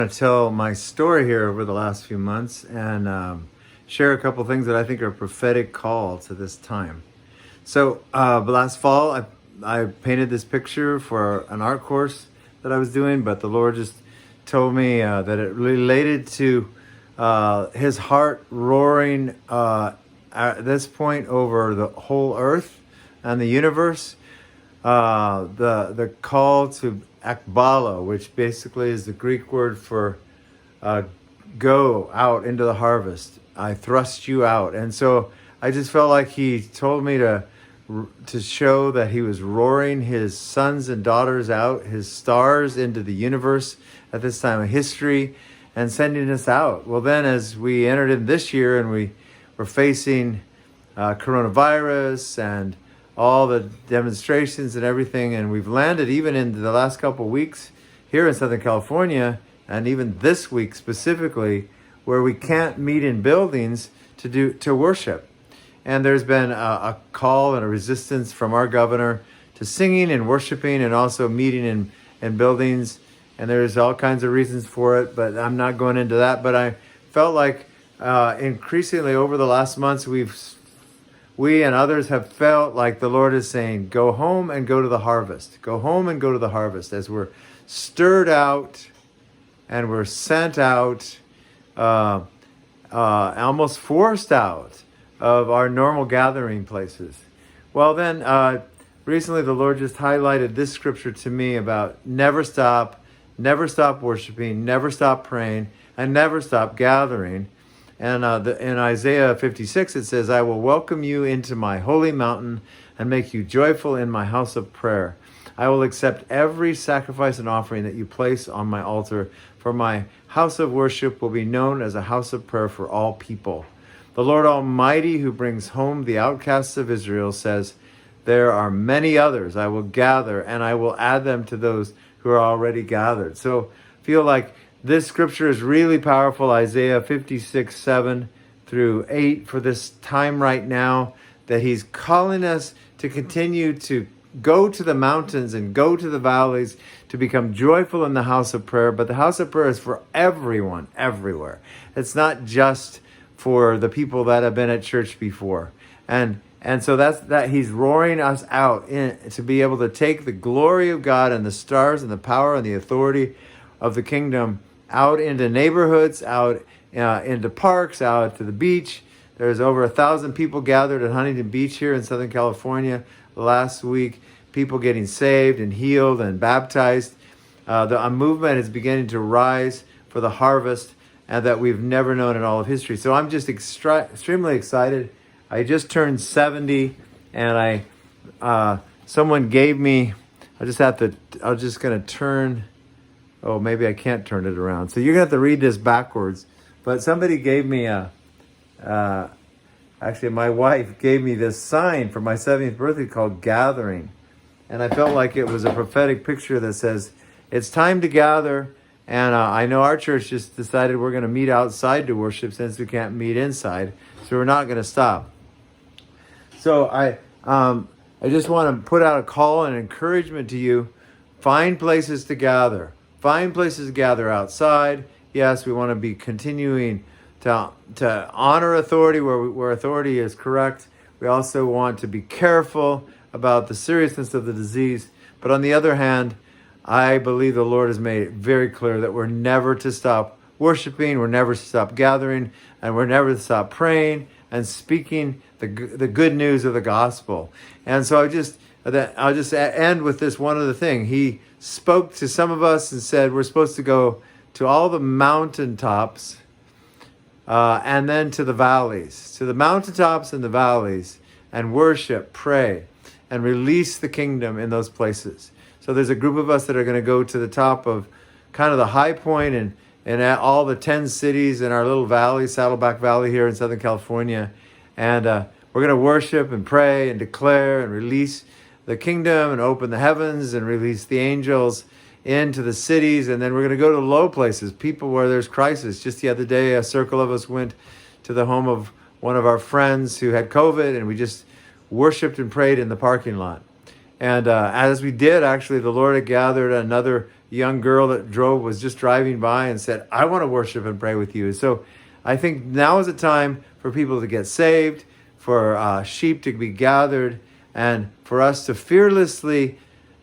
To tell my story here over the last few months and share a couple things that I think are a prophetic call to this time. So last fall, I painted this picture for an art course that I was doing, but the Lord just told me that it related to His heart roaring at this point over the whole earth and the universe. The call to EKBALLO, which basically is the Greek word for go out into the harvest. I thrust you out. And so I just felt like He told me to show that He was roaring His sons and daughters out, His stars into the universe at this time of history and sending us out. Well, then as we entered in this year and we were facing coronavirus and all the demonstrations and everything, and we've landed even in the last couple of weeks here in Southern California, and even this week specifically, where we can't meet in buildings to worship. And there's been a call and a resistance from our governor to singing and worshiping and also meeting in buildings, and there's all kinds of reasons for it, but I'm not going into that. But I felt like increasingly over the last months, we and others have felt like the Lord is saying, go home and go to the harvest. Go home and go to the harvest, as we're stirred out and we're sent out, almost forced out of our normal gathering places. Well, then, recently the Lord just highlighted this scripture to me about never stop worshiping, never stop praying, and never stop gathering. And in Isaiah 56, it says, I will welcome you into my holy mountain and make you joyful in my house of prayer. I will accept every sacrifice and offering that you place on my altar, for my house of worship will be known as a house of prayer for all people. The Lord Almighty, who brings home the outcasts of Israel, says, there are many others I will gather, and I will add them to those who are already gathered. So feel like this scripture is really powerful, Isaiah 56, 7 through 8, for this time right now, that He's calling us to continue to go to the mountains and go to the valleys, to become joyful in the house of prayer. But the house of prayer is for everyone, everywhere. It's not just for the people that have been at church before. And so that He's roaring us out to be able to take the glory of God and the stars and the power and the authority of the kingdom out into neighborhoods, out into parks, out to the beach. There's over 1,000 people gathered at Huntington Beach here in Southern California last week. People getting saved and healed and baptized. A movement is beginning to rise for the harvest and that we've never known in all of history. So I'm just extremely excited. I just turned 70, and someone gave me. I'm just gonna turn. Oh, maybe I can't turn it around. So you're going to have to read this backwards. But somebody gave me actually my wife gave me this sign for my 70th birthday called Gathering. And I felt like it was a prophetic picture that says, it's time to gather. And I know our church just decided we're going to meet outside to worship since we can't meet inside. So we're not going to stop. So I just want to put out a call and encouragement to you. Find places to gather. Find places to gather outside. Yes, we want to be continuing to honor authority where authority is correct. We also want to be careful about the seriousness of the disease. But on the other hand, I believe the Lord has made it very clear that we're never to stop worshiping, we're never to stop gathering, and we're never to stop praying and speaking the good news of the gospel. And so I'll just end with this one other thing. He spoke to some of us and said we're supposed to go to all the mountaintops and then to the valleys, to the mountaintops and the valleys, and worship, pray, and release the kingdom in those places. So there's a group of us that are going to go to the top of kind of the high point and all the 10 cities in our little valley, Saddleback Valley here in Southern California. And we're going to worship and pray and declare and release the kingdom and open the heavens and release the angels into the cities. And then we're going to go to low places, people where there's crisis. Just the other day, a circle of us went to the home of one of our friends who had COVID, and we just worshiped and prayed in the parking lot. And as we did, actually, the Lord had gathered another young girl that was just driving by and said, I want to worship and pray with you. So I think now is the time for people to get saved, for sheep to be gathered, and for us to fearlessly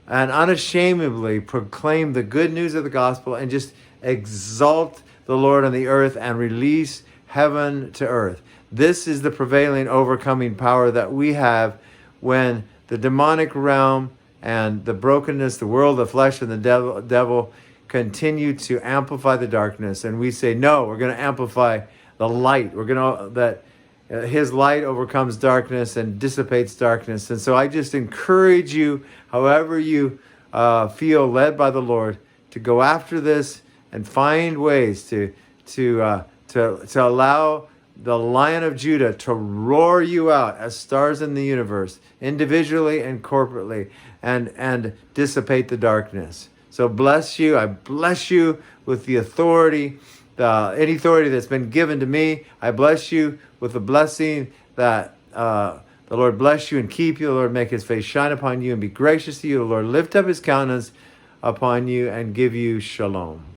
and unashamedly proclaim the good news of the gospel and just exalt the Lord on the earth and release heaven to earth. This is the prevailing, overcoming power that we have when the demonic realm and the brokenness, the world, the flesh, and the devil continue to amplify the darkness. And we say, no, we're going to amplify the light. We're going to, his light overcomes darkness and dissipates darkness. And so I just encourage you, however you feel led by the Lord, to go after this and find ways to allow the Lion of Judah to roar you out as stars in the universe, individually and corporately, and dissipate the darkness. So bless you. I bless you with the authority, any authority that's been given to me. I bless you with the blessing that the Lord bless you and keep you. The Lord make his face shine upon you and be gracious to you. The Lord lift up his countenance upon you and give you shalom.